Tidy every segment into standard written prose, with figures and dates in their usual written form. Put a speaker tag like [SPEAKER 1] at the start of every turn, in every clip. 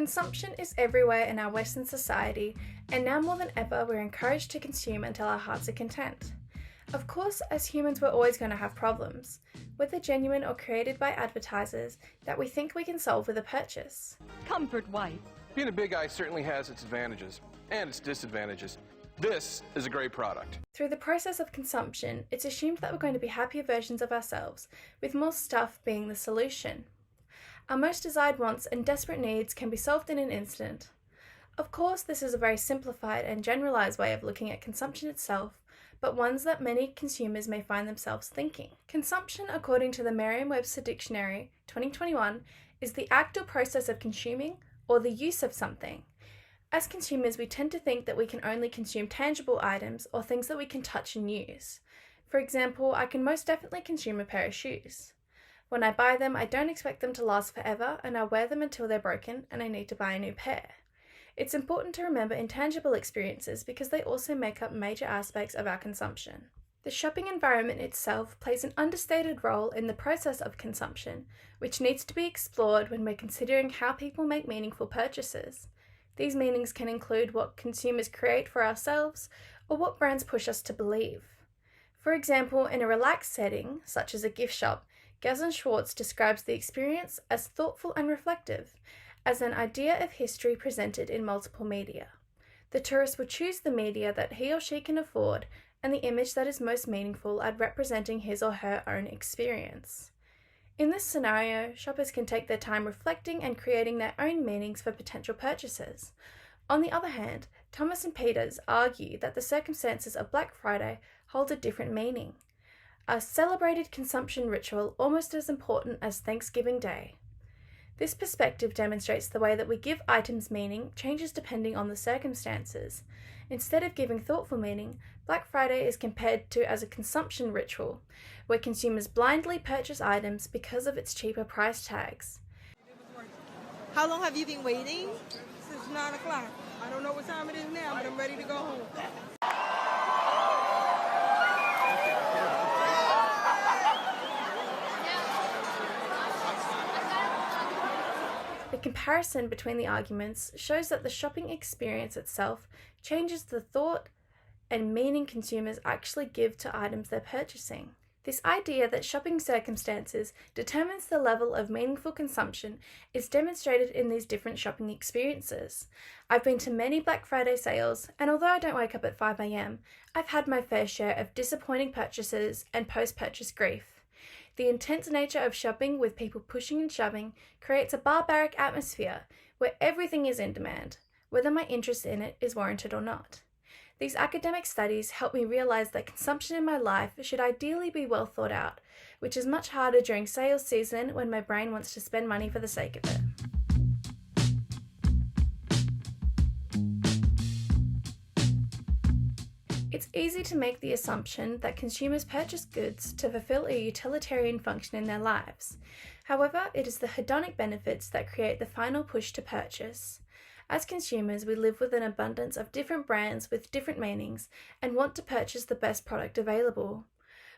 [SPEAKER 1] Consumption is everywhere in our Western society, and now more than ever we're encouraged to consume until our hearts are content. Of course, as humans we're always going to have problems, whether genuine or created by advertisers, that we think we can solve with a purchase.
[SPEAKER 2] Comfort wipe.
[SPEAKER 3] Being a big guy certainly has its advantages and its disadvantages. This is a great product.
[SPEAKER 1] Through the process of consumption, it's assumed that we're going to be happier versions of ourselves, with more stuff being the solution. Our most desired wants and desperate needs can be solved in an instant. Of course, this is a very simplified and generalized way of looking at consumption itself, but ones that many consumers may find themselves thinking. Consumption, according to the Merriam-Webster Dictionary 2021, is the act or process of consuming or the use of something. As consumers, we tend to think that we can only consume tangible items or things that we can touch and use. For example, I can most definitely consume a pair of shoes. When I buy them, I don't expect them to last forever, and I wear them until they're broken and I need to buy a new pair. It's important to remember intangible experiences because they also make up major aspects of our consumption. The shopping environment itself plays an understated role in the process of consumption, which needs to be explored when we're considering how people make meaningful purchases. These meanings can include what consumers create for ourselves or what brands push us to believe. For example, in a relaxed setting, such as a gift shop, Gazan Schwartz describes the experience as thoughtful and reflective, as an idea of history presented in multiple media. The tourist will choose the media that he or she can afford and the image that is most meaningful at representing his or her own experience. In this scenario, shoppers can take their time reflecting and creating their own meanings for potential purchases. On the other hand, Thomas and Peters argue that the circumstances of Black Friday hold a different meaning, a celebrated consumption ritual almost as important as Thanksgiving Day. This perspective demonstrates the way that we give items meaning changes depending on the circumstances. Instead of giving thoughtful meaning, Black Friday is compared to as a consumption ritual, where consumers blindly purchase items because of its cheaper price tags.
[SPEAKER 4] How long have you been waiting?
[SPEAKER 5] Since 9 o'clock. I don't know what time it is now, but I'm ready to go home.
[SPEAKER 1] The comparison between the arguments shows that the shopping experience itself changes the thought and meaning consumers actually give to items they're purchasing. This idea that shopping circumstances determines the level of meaningful consumption is demonstrated in these different shopping experiences. I've been to many Black Friday sales, and although I don't wake up at 5 a.m, I've had my fair share of disappointing purchases and post-purchase grief. The intense nature of shopping with people pushing and shoving creates a barbaric atmosphere where everything is in demand, whether my interest in it is warranted or not. These academic studies help me realize that consumption in my life should ideally be well thought out, which is much harder during sales season when my brain wants to spend money for the sake of it. It's easy to make the assumption that consumers purchase goods to fulfill a utilitarian function in their lives. However, it is the hedonic benefits that create the final push to purchase. As consumers, we live with an abundance of different brands with different meanings and want to purchase the best product available.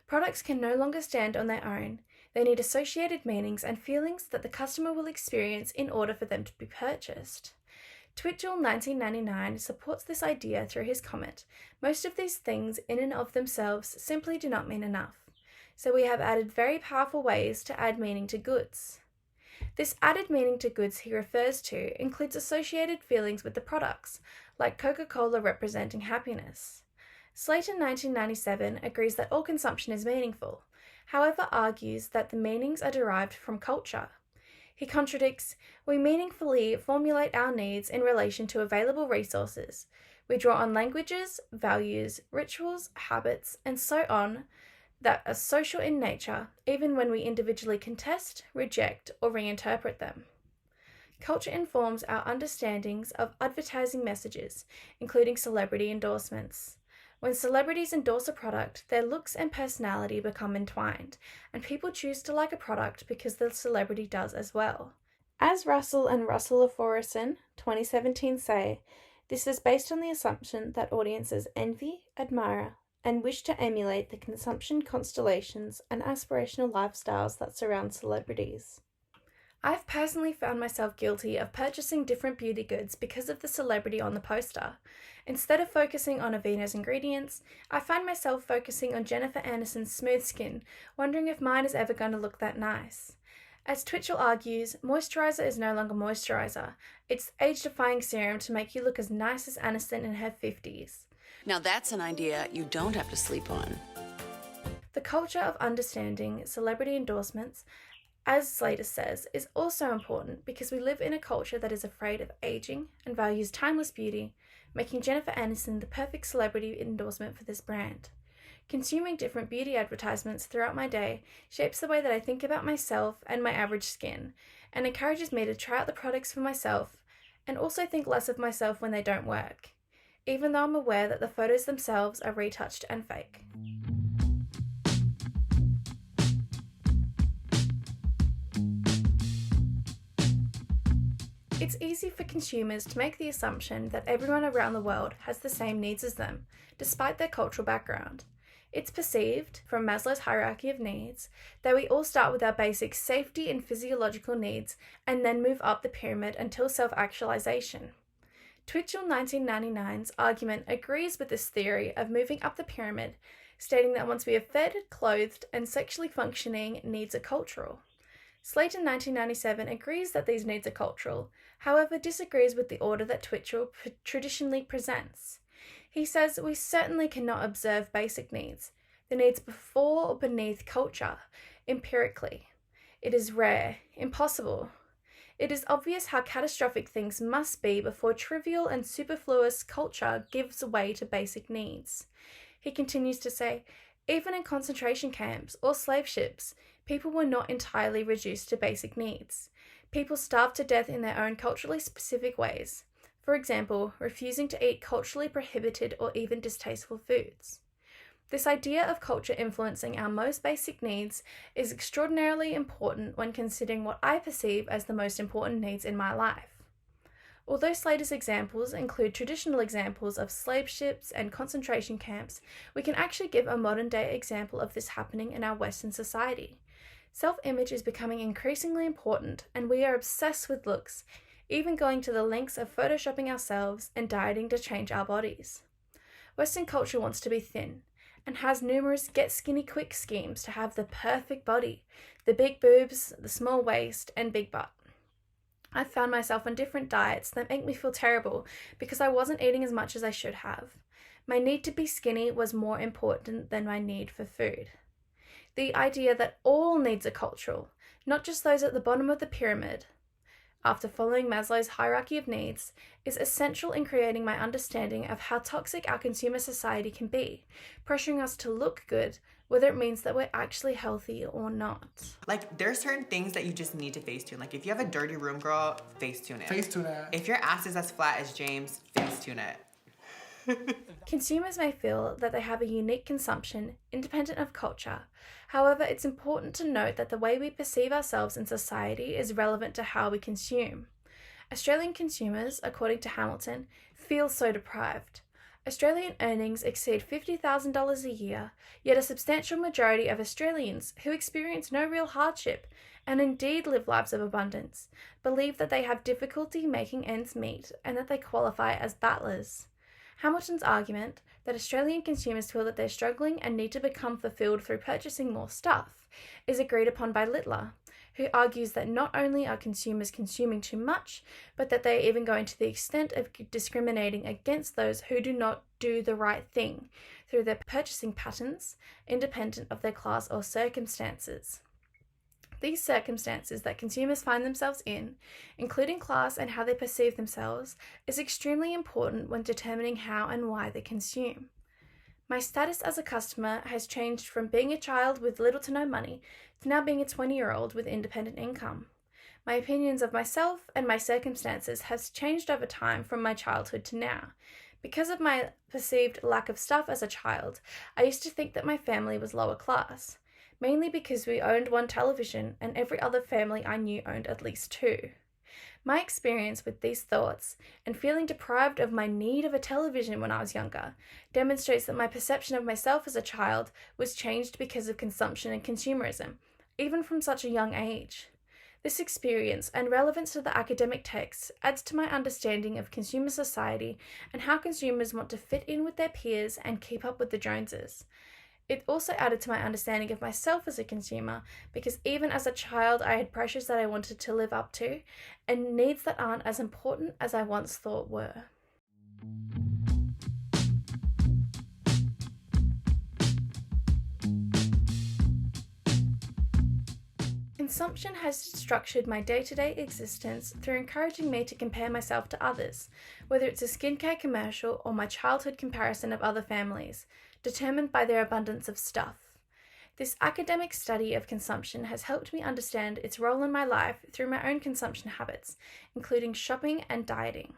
[SPEAKER 1] Products can no longer stand on their own. They need associated meanings and feelings that the customer will experience in order for them to be purchased. Twitchell 1999 supports this idea through his comment, "Most of these things in and of themselves simply do not mean enough. So we have added very powerful ways to add meaning to goods." This added meaning to goods he refers to includes associated feelings with the products, like Coca-Cola representing happiness. Slayton 1997 agrees that all consumption is meaningful, however argues that the meanings are derived from culture. He contradicts, "We meaningfully formulate our needs in relation to available resources. We draw on languages, values, rituals, habits, and so on that are social in nature, even when we individually contest, reject, or reinterpret them." Culture informs our understandings of advertising messages, including celebrity endorsements. When celebrities endorse a product, their looks and personality become entwined, and people choose to like a product because the celebrity does as well. As Russell and Russell-Aforison 2017 say, this is based on the assumption that audiences envy, admire, and wish to emulate the consumption constellations and aspirational lifestyles that surround celebrities. I've personally found myself guilty of purchasing different beauty goods because of the celebrity on the poster. Instead of focusing on Aveeno's ingredients, I find myself focusing on Jennifer Aniston's smooth skin, wondering if mine is ever going to look that nice. As Twitchell argues, moisturiser is no longer moisturiser. It's age-defying serum to make you look as nice as Aniston in her 50s.
[SPEAKER 2] Now that's an idea you don't have to sleep on.
[SPEAKER 1] The culture of understanding celebrity endorsements, as Slater says, is also important because we live in a culture that is afraid of aging and values timeless beauty, making Jennifer Aniston the perfect celebrity endorsement for this brand. Consuming different beauty advertisements throughout my day shapes the way that I think about myself and my average skin, and encourages me to try out the products for myself and also think less of myself when they don't work, even though I'm aware that the photos themselves are retouched and fake. It's easy for consumers to make the assumption that everyone around the world has the same needs as them, despite their cultural background. It's perceived, from Maslow's hierarchy of needs, that we all start with our basic safety and physiological needs and then move up the pyramid until self-actualization. Twitchell 1999's argument agrees with this theory of moving up the pyramid, stating that once we are fed, clothed, and sexually functioning, needs are cultural. Slater 1997 agrees that these needs are cultural, however disagrees with the order that Twitchell traditionally presents. He says we certainly cannot observe basic needs, the needs before or beneath culture, empirically. It is rare, impossible. It is obvious how catastrophic things must be before trivial and superfluous culture gives way to basic needs. He continues to say, even in concentration camps or slave ships, people were not entirely reduced to basic needs. People starved to death in their own culturally specific ways. For example, refusing to eat culturally prohibited or even distasteful foods. This idea of culture influencing our most basic needs is extraordinarily important when considering what I perceive as the most important needs in my life. Although Slater's examples include traditional examples of slave ships and concentration camps, we can actually give a modern-day example of this happening in our Western society. Self-image is becoming increasingly important, and we are obsessed with looks, even going to the lengths of photoshopping ourselves and dieting to change our bodies. Western culture wants to be thin, and has numerous get skinny quick schemes to have the perfect body, the big boobs, the small waist, and big butt. I've found myself on different diets that make me feel terrible because I wasn't eating as much as I should have. My need to be skinny was more important than my need for food. The idea that all needs are cultural, not just those at the bottom of the pyramid, after following Maslow's hierarchy of needs, is essential in creating my understanding of how toxic our consumer society can be, pressuring us to look good, whether it means that we're actually healthy or not.
[SPEAKER 6] Like, there are certain things that you just need to face tune. Like, if you have a dirty room, girl, face tune it.
[SPEAKER 5] Face tune it.
[SPEAKER 6] If your ass is as flat as James, face tune it.
[SPEAKER 1] Consumers may feel that they have a unique consumption, independent of culture. However, it's important to note that the way we perceive ourselves in society is relevant to how we consume. Australian consumers, according to Hamilton, feel so deprived. Australian earnings exceed $50,000 a year, yet a substantial majority of Australians who experience no real hardship and indeed live lives of abundance believe that they have difficulty making ends meet and that they qualify as battlers. Hamilton's argument that Australian consumers feel that they're struggling and need to become fulfilled through purchasing more stuff is agreed upon by Littler, who argues that not only are consumers consuming too much, but that they are even going to the extent of discriminating against those who do not do the right thing through their purchasing patterns, independent of their class or circumstances. These circumstances that consumers find themselves in, including class and how they perceive themselves, is extremely important when determining how and why they consume. My status as a customer has changed from being a child with little to no money to now being a 20-year-old with independent income. My opinions of myself and my circumstances has changed over time from my childhood to now. Because of my perceived lack of stuff as a child, I used to think that my family was lower class, mainly because we owned one television and every other family I knew owned at least two. My experience with these thoughts and feeling deprived of my need of a television when I was younger demonstrates that my perception of myself as a child was changed because of consumption and consumerism, even from such a young age. This experience and relevance to the academic texts adds to my understanding of consumer society and how consumers want to fit in with their peers and keep up with the Joneses. It also added to my understanding of myself as a consumer because even as a child I had pressures that I wanted to live up to and needs that aren't as important as I once thought were. Consumption has structured my day-to-day existence through encouraging me to compare myself to others, whether it's a skincare commercial or my childhood comparison of other families, determined by their abundance of stuff. This academic study of consumption has helped me understand its role in my life through my own consumption habits, including shopping and dieting.